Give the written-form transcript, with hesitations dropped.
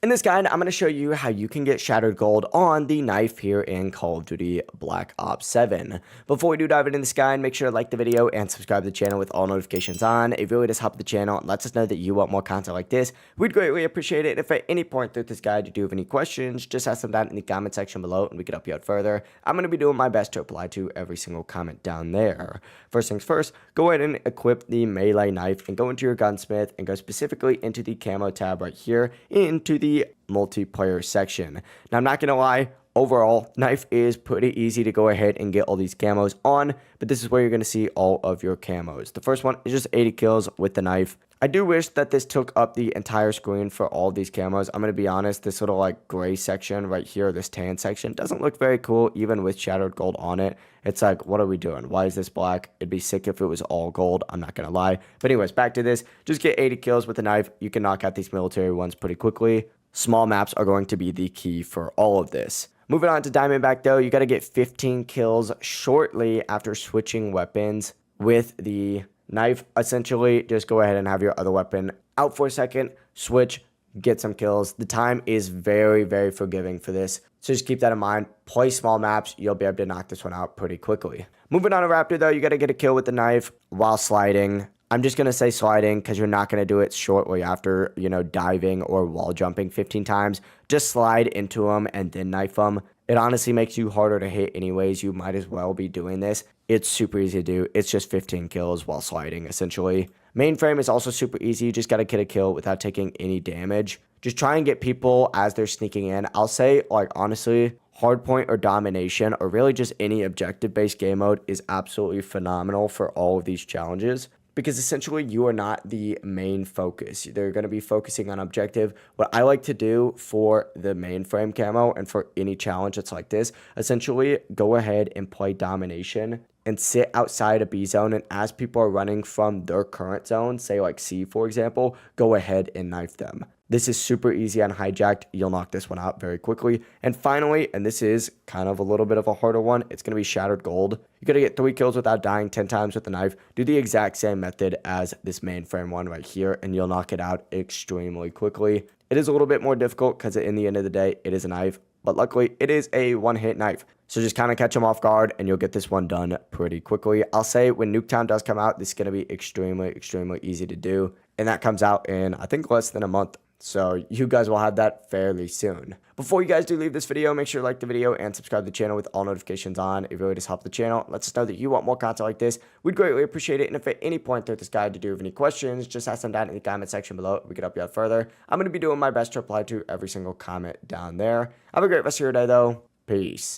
In this guide, I'm going to show you how you can get Shattered Gold on the knife here in Call of Duty Black Ops 7. Before we do dive into this guide, make sure to like the video and subscribe to the channel with all notifications on. It really does help the channel and lets us know that you want more content like this. We'd greatly appreciate it if at any point through this guide you do have any questions, just ask them down in the comment section below and we can help you out further. I'm going to be doing my best to reply to every single comment down there. First things first, go ahead and equip the melee knife and go into your gunsmith and go specifically into the camo tab right here into the multiplayer section. Now, I'm not gonna lie, overall knife is pretty easy to go ahead and get all these camos on, but this is where you're gonna see all of your camos. The first one is just 80 kills with the knife. I do wish that this took up the entire screen for all of these camos. I'm gonna be honest, this little like gray section right here, this tan section, doesn't look very cool even with Shattered Gold on it. It's like, what are we doing? Why is this black? It'd be sick if it was all gold, I'm not gonna lie. But anyways, back to this. Just get 80 kills with the knife. You can knock out these military ones pretty quickly. Small maps are going to be the key for all of this. Moving on to Diamondback though, you got to get 15 kills shortly after switching weapons with the knife. Essentially, just go ahead and have your other weapon out for a second, switch, get some kills. The time is very, very forgiving for this. So just keep that in mind. Play small maps. You'll be able to knock this one out pretty quickly. Moving on to Raptor though, you got to get a kill with the knife while sliding. I'm just going to say sliding because you're not going to do it shortly after, diving or wall jumping 15 times. Just slide into them and then knife them. It honestly makes you harder to hit anyways. You might as well be doing this. It's super easy to do. It's just 15 kills while sliding, essentially. Mainframe is also super easy. You just got to get a kill without taking any damage. Just try and get people as they're sneaking in. I'll say, honestly, hardpoint or domination or really just any objective-based game mode is absolutely phenomenal for all of these challenges. Because essentially you are not the main focus. They're going to be focusing on objective. What I like to do for the mainframe camo and for any challenge that's like this, essentially go ahead and play domination and sit outside a B zone. And as people are running from their current zone, say like C for example, go ahead and knife them. This is super easy on hijacked. You'll knock this one out very quickly. And finally, and this is kind of a little bit of a harder one, it's going to be Shattered Gold. You got to get 3 kills without dying 10 times with the knife. Do the exact same method as this mainframe one right here, and you'll knock it out extremely quickly. It is a little bit more difficult because in the end of the day, it is a knife. But luckily, it is a one-hit knife. So just kind of catch them off guard, and you'll get this one done pretty quickly. I'll say when Nuketown does come out, this is going to be extremely, extremely easy to do. And that comes out in, I think, less than a month. So you guys will have that fairly soon. Before you guys do leave this video, make sure to like the video and subscribe to the channel with all notifications on. It really does help the channel. Lets us know that you want more content like this. We'd greatly appreciate it. And if at any point through this guide you do have any questions, just ask them down in the comment section below. We can help you out further. I'm going to be doing my best to reply to every single comment down there. Have a great rest of your day though. Peace.